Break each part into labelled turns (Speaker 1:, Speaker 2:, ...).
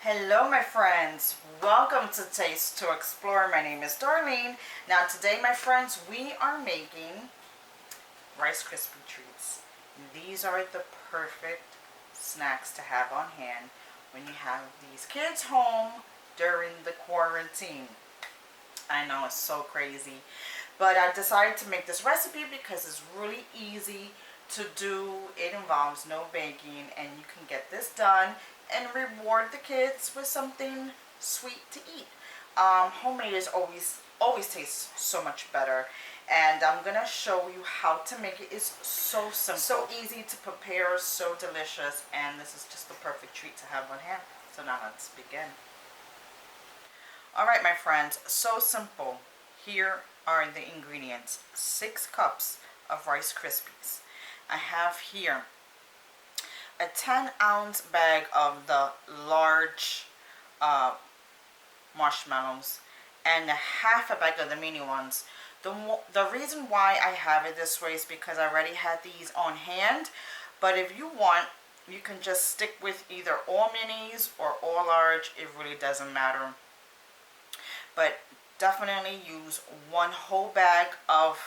Speaker 1: Hello my friends, welcome to Taste to Explore. My name is Darlene. Now today my friends, we are making Rice Krispie treats. These are the perfect snacks to have on hand when you have these kids home during the quarantine. I know it's so crazy, but I decided to make this recipe because it's really easy to do. It involves no baking and you can get this done and reward the kids with something sweet to eat. Homemade is always tastes so much better, and I'm gonna show you how to make it. It's so simple, so easy to prepare, so delicious, and this is just the perfect treat to have on hand. So now let's begin. Alright my friends, so simple. Here are the ingredients. 6 cups of Rice Krispies. I have here a 10-ounce bag of the large marshmallows and a half a bag of the mini ones. The reason why I have it this way is because I already had these on hand, but if you want, you can just stick with either all minis or all large. It really doesn't matter, but definitely use one whole bag of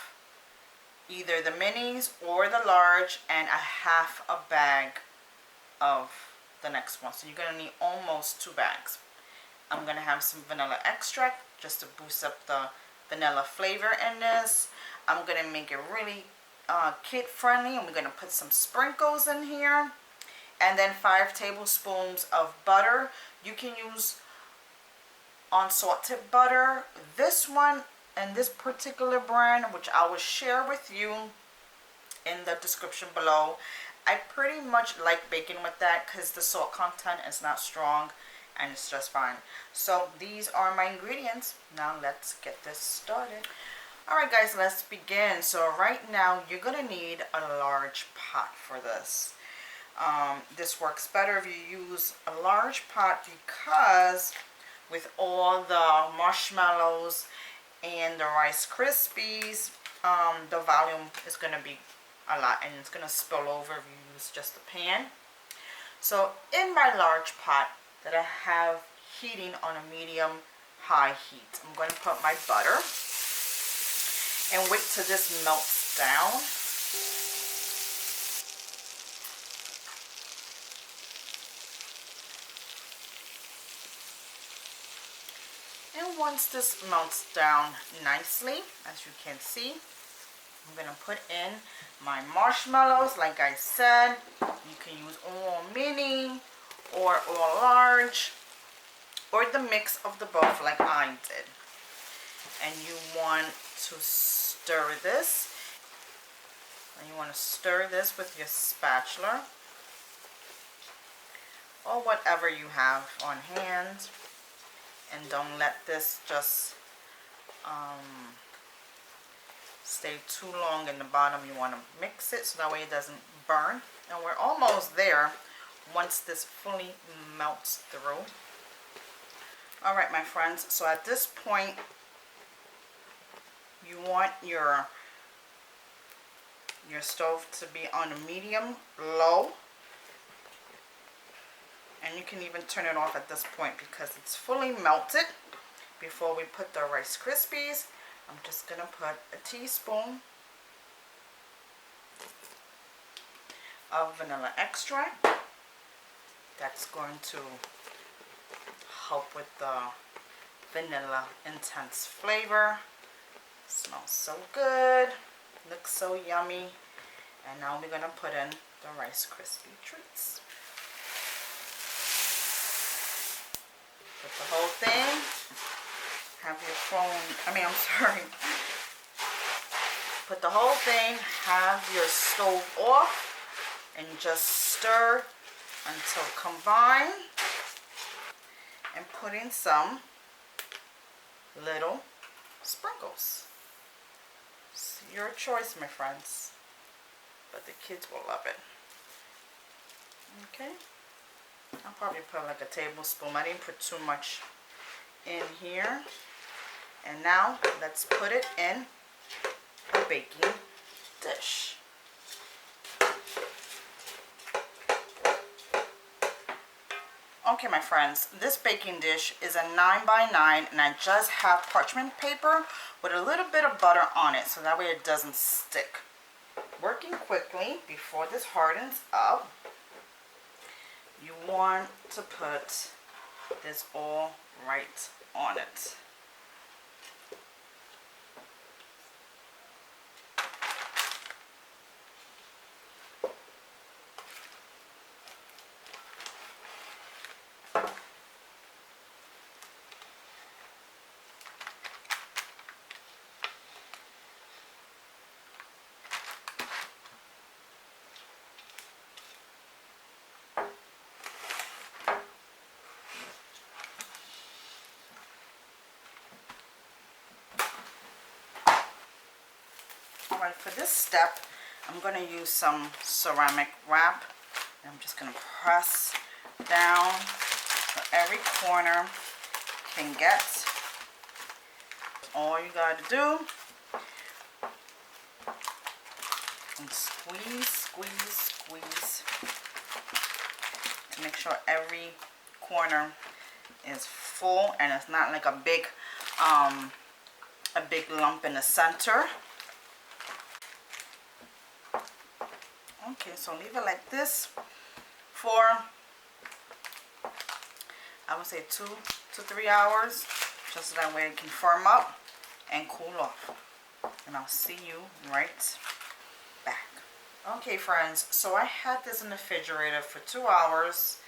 Speaker 1: either the minis or the large and a half a bag of the next one. So you're going to need almost 2 bags. I'm going to have some vanilla extract just to boost up the vanilla flavor in this. I'm going to make it really kid friendly, and we're going to put some sprinkles in here. And then 5 tablespoons of butter. You can use unsalted butter. This one and this particular brand, which I will share with you in the description below, I pretty much like baking with that because the salt content is not strong and it's just fine. So these are my ingredients. Now let's get this started. Alright guys, let's begin. So right now you're going to need a large pot for this. This works better if you use a large pot because with all the marshmallows and the Rice Krispies, the volume is going to be a lot and it's going to spill over if you use just a pan. So in my large pot that I have heating on a medium high heat, I'm going to put my butter and wait till this melts down. And once this melts down nicely, as you can see, I'm going to put in my marshmallows. Like I said, you can use all mini or all large or the mix of the both like I did. And you want to stir this. And you want to stir this with your spatula or whatever you have on hand. And don't let this just stay too long in the bottom. You want to mix it so that way it doesn't burn. And we're almost there once this fully melts through. Alright my friends, so at this point you want your stove to be on a medium low. And you can even turn it off at this point because it's fully melted. Before we put the Rice Krispies, I'm just going to put a teaspoon of vanilla extract. That's going to help with the vanilla intense flavor. Smells so good. Looks so yummy. And now we're going to put in the Rice Krispie treats. Put the whole thing. Have your phone, put the whole thing, have your stove off, and just stir until combined, and put in some little sprinkles. It's your choice, my friends, but the kids will love it. Okay, I'll probably put like a tablespoon. I didn't put too much in here. And now let's put it in a baking dish. Okay, my friends, this baking dish is a 9 by 9 and I just have parchment paper with a little bit of butter on it so that way it doesn't stick. Working quickly before this hardens up, you want to put this all right on it. Alright, for this step, I'm going to use some ceramic wrap. And I'm just going to press down so every corner can get. All you got to do and squeeze, squeeze, squeeze to make sure every corner is full and it's not like a big lump in the center. Okay, so leave it like this for, I would say 2 to 3 hours, just so that way it can firm up and cool off. And I'll see you right back. Okay, friends, so I had this in the refrigerator for 2 hours,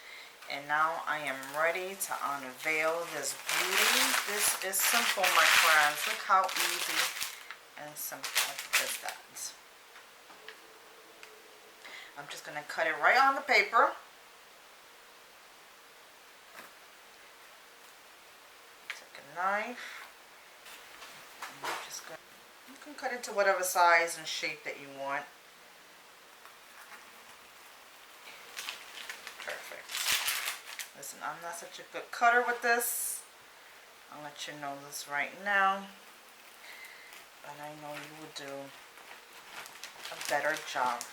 Speaker 1: and now I am ready to unveil this beauty. This is simple, my friends. Look how easy and simple is that. I'm just going to cut it right on the paper. Take a knife. And I'm just gonna, you can cut it to whatever size and shape that you want. Perfect. Listen, I'm not such a good cutter with this. I'll let you know this right now. But I know you will do a better job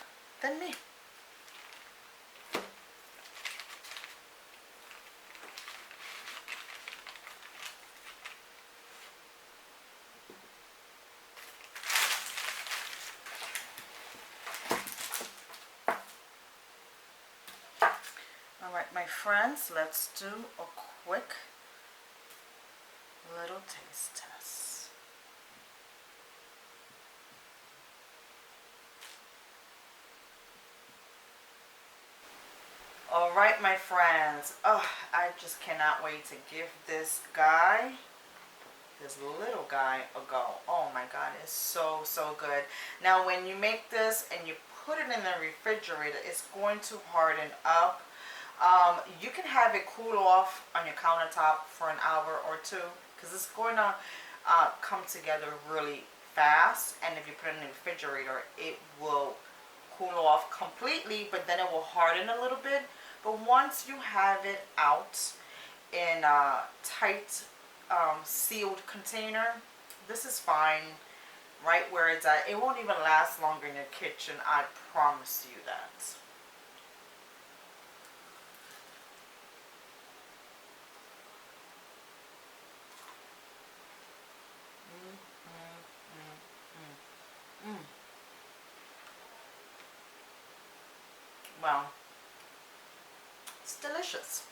Speaker 1: than me. Alright, my friends, let's do a quick little taste test. Alright, my friends, oh, I just cannot wait to give this little guy a go. Oh my god, it's so good. Now when you make this and you put it in the refrigerator, it's going to harden up. You can have it cool off on your countertop for an hour or two because it's going to come together really fast, and if you put it in the refrigerator it will cool off completely, but then it will harden a little bit. But once you have it out in a tight sealed container, this is fine right where it's at. It won't even last longer in your kitchen, I promise you that. Well, it's delicious.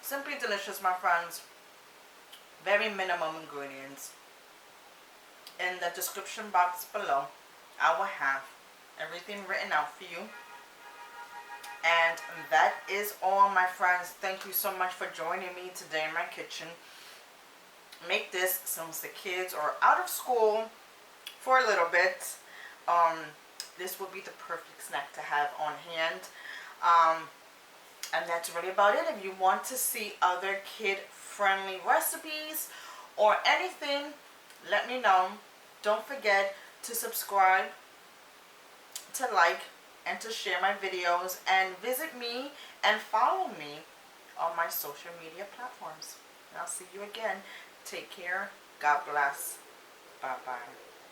Speaker 1: Simply delicious, my friends. Very minimum ingredients. In the description box below, I will have everything written out for you. And that is all, my friends. Thank you so much for joining me today in my kitchen. Make this since the kids are out of school for a little bit. This will be the perfect snack to have on hand. And that's really about it. If you want to see other kid-friendly recipes or anything, let me know. Don't forget to subscribe, to like, and to share my videos, and visit me and follow me on my social media platforms. And I'll see you again. Take care. God bless. Bye-bye.